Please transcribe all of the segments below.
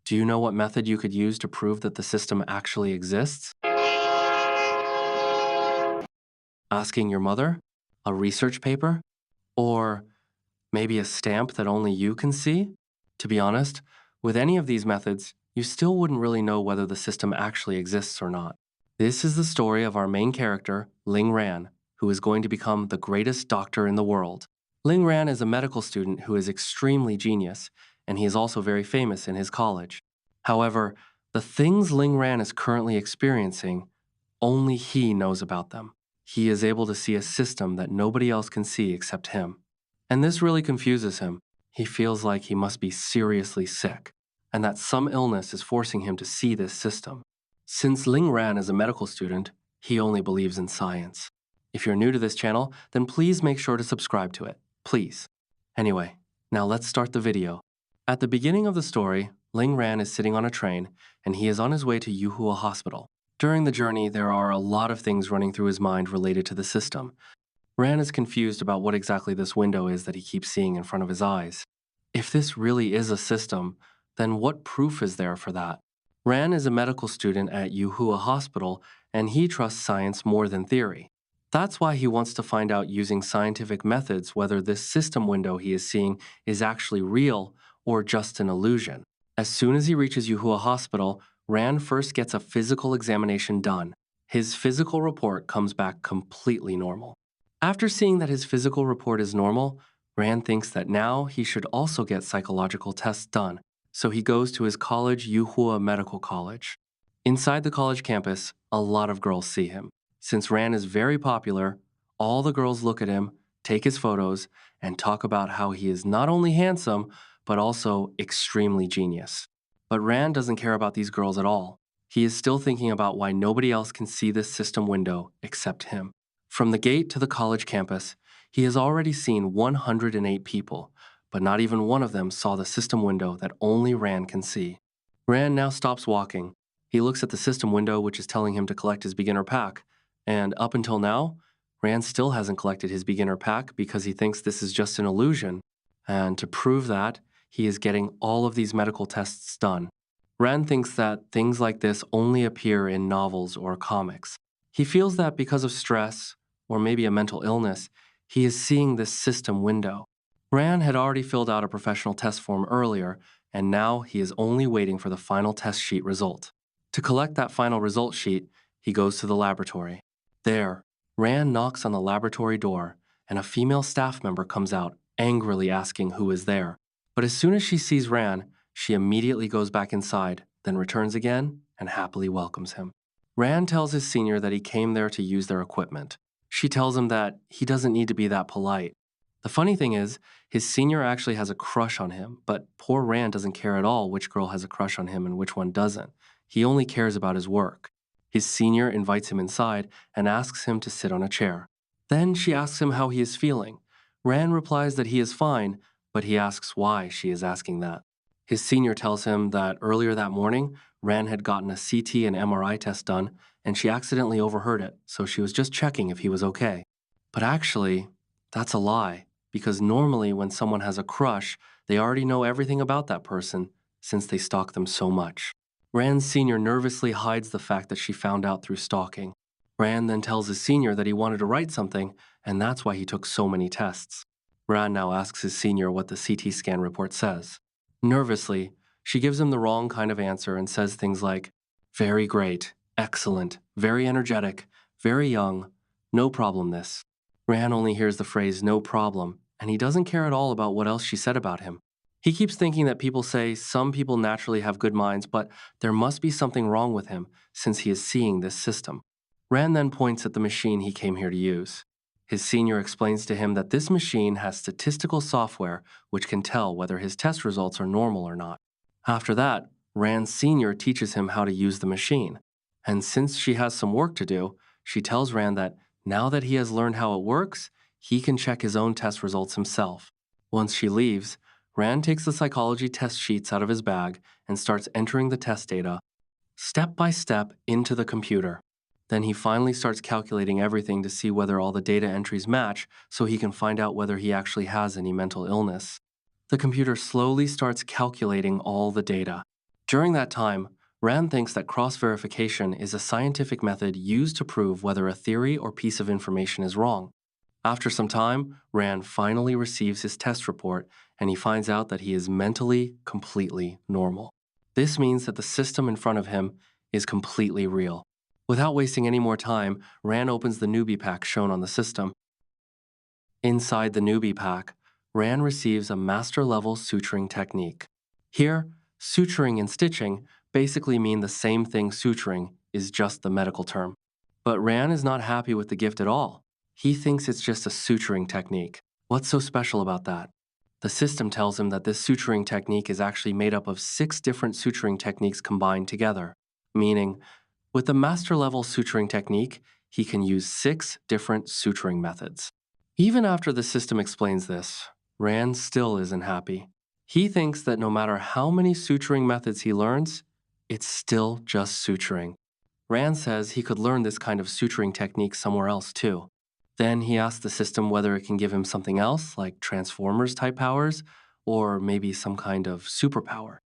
Do you know what method you could use to prove that the system actually exists? Asking your mother? A research paper? Or maybe a stamp that only you can see? To be honest, with any of these methods, you still wouldn't really know whether the system actually exists or not. This is the story of our main character, Ling Ran, who is going to become the greatest doctor in the world. Ling Ran is a medical student who is extremely genius, and he is also very famous in his college. However, the things Ling Ran is currently experiencing, only he knows about them. He is able to see a system that nobody else can see except him. And this really confuses him. He feels like he must be seriously sick, and that some illness is forcing him to see this system. Since Ling Ran is a medical student, he only believes in science. If you're new to this channel, then please make sure to subscribe to it. Please. Anyway, now let's start the video. At the beginning of the story, Ling Ran is sitting on a train, and he is on his way to Yuhua Hospital. During the journey, there are a lot of things running through his mind related to the system. Ran is confused about what exactly this window is that he keeps seeing in front of his eyes. If this really is a system, then what proof is there for that? Ran is a medical student at Yuhua Hospital, and he trusts science more than theory. That's why he wants to find out using scientific methods whether this system window he is seeing is actually real or just an illusion. As soon as he reaches Yuhua Hospital, Ran first gets a physical examination done. His physical report comes back completely normal. After seeing that his physical report is normal, Rand thinks that now he should also get psychological tests done, so he goes to his college, Yuhua Medical College. Inside the college campus, a lot of girls see him. Since Rand is very popular, all the girls look at him, take his photos, and talk about how he is not only handsome, but also extremely genius. But Rand doesn't care about these girls at all. He is still thinking about why nobody else can see this system window except him. From the gate to the college campus, he has already seen 108 people, but not even one of them saw the system window that only Rand can see. Rand now stops walking. He looks at the system window, which is telling him to collect his beginner pack, and up until now, Rand still hasn't collected his beginner pack because he thinks this is just an illusion, and to prove that, he is getting all of these medical tests done. Rand thinks that things like this only appear in novels or comics. He feels that because of stress, or maybe a mental illness, he is seeing this system window. Ran had already filled out a professional test form earlier, and now he is only waiting for the final test sheet result. To collect that final result sheet, he goes to the laboratory. There, Ran knocks on the laboratory door, and a female staff member comes out, angrily asking who is there. But as soon as she sees Ran, she immediately goes back inside, then returns again and happily welcomes him. Ran tells his senior that he came there to use their equipment. She tells him that he doesn't need to be that polite. The funny thing is, his senior actually has a crush on him, but poor Rand doesn't care at all which girl has a crush on him and which one doesn't. He only cares about his work. His senior invites him inside and asks him to sit on a chair. Then she asks him how he is feeling. Rand replies that he is fine, but he asks why she is asking that. His senior tells him that earlier that morning, Rand had gotten a CT and MRI test done, and she accidentally overheard it, so she was just checking if he was okay. But actually, that's a lie, because normally when someone has a crush, they already know everything about that person, since they stalk them so much. Rand's senior nervously hides the fact that she found out through stalking. Rand then tells his senior that he wanted to write something, and that's why he took so many tests. Rand now asks his senior what the CT scan report says. Nervously, she gives him the wrong kind of answer and says things like, "Very great, excellent, very energetic, very young, no problem this." Ran only hears the phrase "no problem," and he doesn't care at all about what else she said about him. He keeps thinking that people say some people naturally have good minds, but there must be something wrong with him since he is seeing this system. Ran then points at the machine he came here to use. His senior explains to him that this machine has statistical software which can tell whether his test results are normal or not. After that, Rand's senior teaches him how to use the machine. And since she has some work to do, she tells Rand that now that he has learned how it works, he can check his own test results himself. Once she leaves, Rand takes the psychology test sheets out of his bag and starts entering the test data, step by step, into the computer. Then he finally starts calculating everything to see whether all the data entries match so he can find out whether he actually has any mental illness. The computer slowly starts calculating all the data. During that time, Ran thinks that cross verification is a scientific method used to prove whether a theory or piece of information is wrong. After some time, Ran finally receives his test report and he finds out that he is mentally completely normal. This means that the system in front of him is completely real. Without wasting any more time, Ran opens the newbie pack shown on the system. Inside the newbie pack, Ran receives a master level suturing technique. Here, suturing and stitching basically mean the same thing suturing is just the medical term. But Ran is not happy with the gift at all. He thinks it's just a suturing technique. What's so special about that? The system tells him that this suturing technique is actually made up of 6 different suturing techniques combined together, meaning, with the master level suturing technique, he can use 6 different suturing methods. Even after the system explains this, Rand still isn't happy. He thinks that no matter how many suturing methods he learns, it's still just suturing. Rand says he could learn this kind of suturing technique somewhere else too. Then he asks the system whether it can give him something else, like Transformers type powers, or maybe some kind of superpower.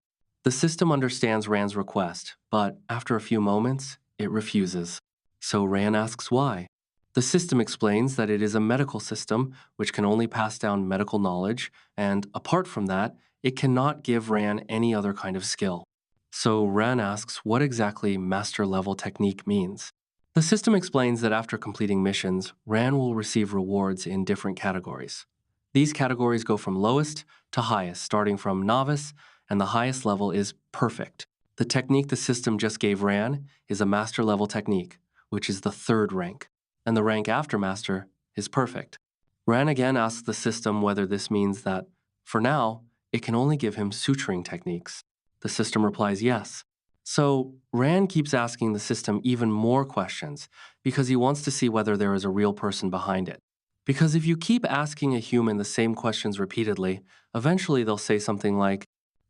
The system understands Rand's request, but after a few moments, it refuses. So Rand asks why. The system explains that it is a medical system which can only pass down medical knowledge, and apart from that, it cannot give Ran any other kind of skill. So Ran asks what exactly master level technique means. The system explains that after completing missions, Ran will receive rewards in different categories. These categories go from lowest to highest, starting from novice, and the highest level is perfect. The technique the system just gave Ran is a master level technique, which is the 3rd rank, and the rank after master is perfect. Ran again asks the system whether this means that, for now, it can only give him suturing techniques. The system replies yes. So Ran keeps asking the system even more questions because he wants to see whether there is a real person behind it. Because if you keep asking a human the same questions repeatedly, eventually they'll say something like,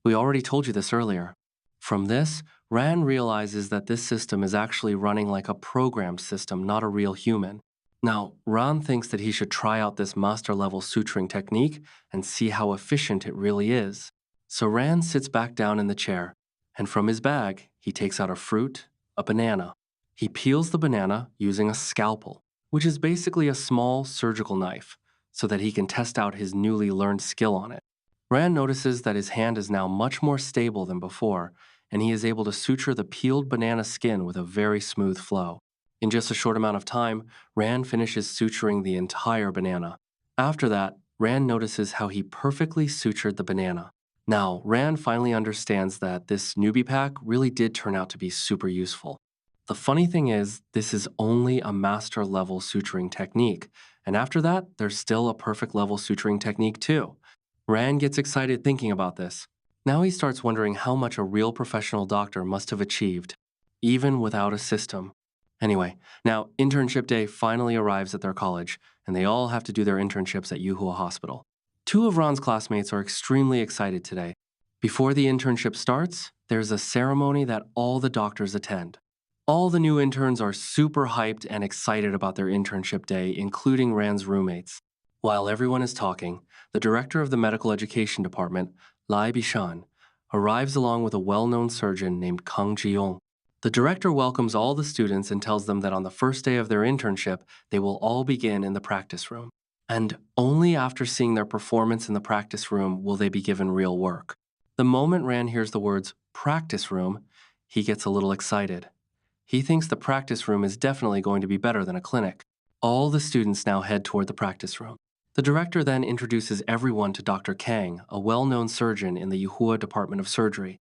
"We already told you this earlier." From this, Ran realizes that this system is actually running like a programmed system, not a real human. Now, Ran thinks that he should try out this master level suturing technique and see how efficient it really is. So Ran sits back down in the chair, and from his bag, he takes out a fruit, a banana. He peels the banana using a scalpel, which is basically a small surgical knife, so that he can test out his newly learned skill on it. Ran notices that his hand is now much more stable than before, and he is able to suture the peeled banana skin with a very smooth flow. In just a short amount of time, Ran finishes suturing the entire banana. After that, Ran notices how he perfectly sutured the banana. Now, Ran finally understands that this newbie pack really did turn out to be super useful. The funny thing is, this is only a master level suturing technique, and after that, there's still a perfect level suturing technique too. Ran gets excited thinking about this. Now he starts wondering how much a real professional doctor must have achieved, even without a system. Anyway, now internship day finally arrives at their college, and they all have to do their internships at Yuhua Hospital. 2 of Ron's classmates are extremely excited today. Before the internship starts, there's a ceremony that all the doctors attend. All the new interns are super hyped and excited about their internship day, including Ran's roommates. While everyone is talking, the director of the medical education department, Lai Bishan, arrives along with a well-known surgeon named Kang Ji-yong. The director welcomes all the students and tells them that on the first day of their internship, they will all begin in the practice room. And only after seeing their performance in the practice room will they be given real work. The moment Ran hears the words practice room, he gets a little excited. He thinks the practice room is definitely going to be better than a clinic. All the students now head toward the practice room. The director then introduces everyone to Dr. Kang, a well-known surgeon in the Yuhua Department of Surgery.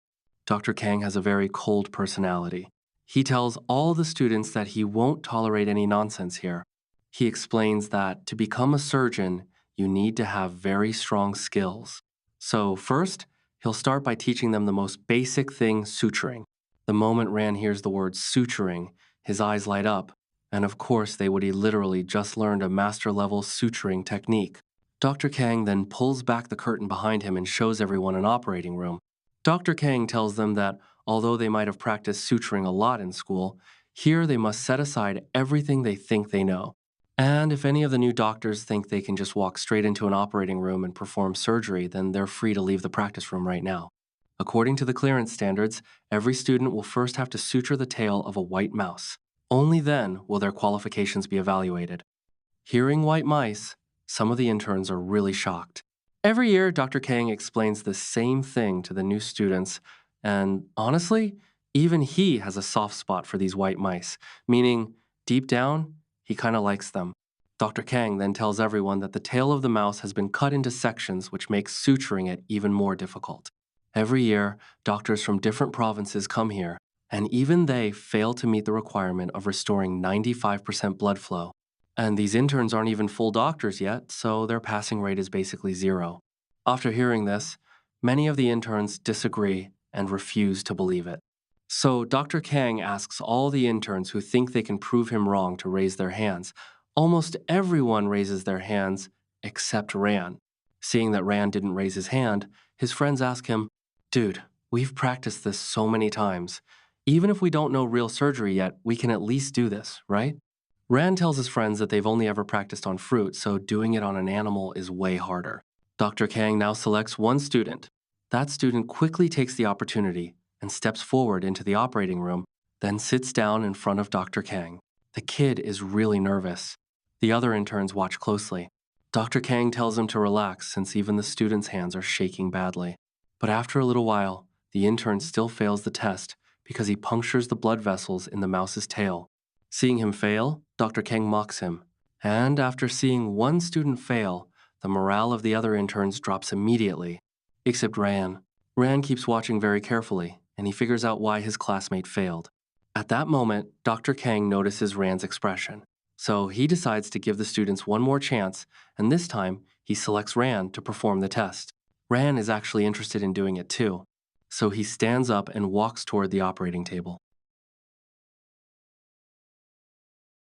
Dr. Kang has a very cold personality. He tells all the students that he won't tolerate any nonsense here. He explains that to become a surgeon, you need to have very strong skills. So first, he'll start by teaching them the most basic thing, suturing. The moment Ran hears the word suturing, his eyes light up, and of course they would he literally just learned a master-level suturing technique. Dr. Kang then pulls back the curtain behind him and shows everyone an operating room. Dr. Kang tells them that although they might have practiced suturing a lot in school, here they must set aside everything they think they know. And if any of the new doctors think they can just walk straight into an operating room and perform surgery, then they're free to leave the practice room right now. According to the clearance standards, every student will first have to suture the tail of a white mouse. Only then will their qualifications be evaluated. Hearing white mice, some of the interns are really shocked. Every year, Dr. Kang explains the same thing to the new students, and honestly, even he has a soft spot for these white mice, meaning, deep down, he kind of likes them. Dr. Kang then tells everyone that the tail of the mouse has been cut into sections, which makes suturing it even more difficult. Every year, doctors from different provinces come here, and even they fail to meet the requirement of restoring 95% blood flow. And these interns aren't even full doctors yet, so their passing rate is basically zero. After hearing this, many of the interns disagree and refuse to believe it. So Dr. Kang asks all the interns who think they can prove him wrong to raise their hands. Almost everyone raises their hands except Ran. Seeing that Ran didn't raise his hand, his friends ask him, "Dude, we've practiced this so many times. Even if we don't know real surgery yet, we can at least do this, right?" Rand tells his friends that they've only ever practiced on fruit, so doing it on an animal is way harder. Dr. Kang now selects one student. That student quickly takes the opportunity and steps forward into the operating room, then sits down in front of Dr. Kang. The kid is really nervous. The other interns watch closely. Dr. Kang tells him to relax since even the student's hands are shaking badly. But after a little while, the intern still fails the test because he punctures the blood vessels in the mouse's tail. Seeing him fail, Dr. Kang mocks him. And after seeing one student fail, the morale of the other interns drops immediately. Except Ran. Ran keeps watching very carefully, and he figures out why his classmate failed. At that moment, Dr. Kang notices Ran's expression. So he decides to give the students one more chance, and this time, he selects Ran to perform the test. Ran is actually interested in doing it too. So he stands up and walks toward the operating table.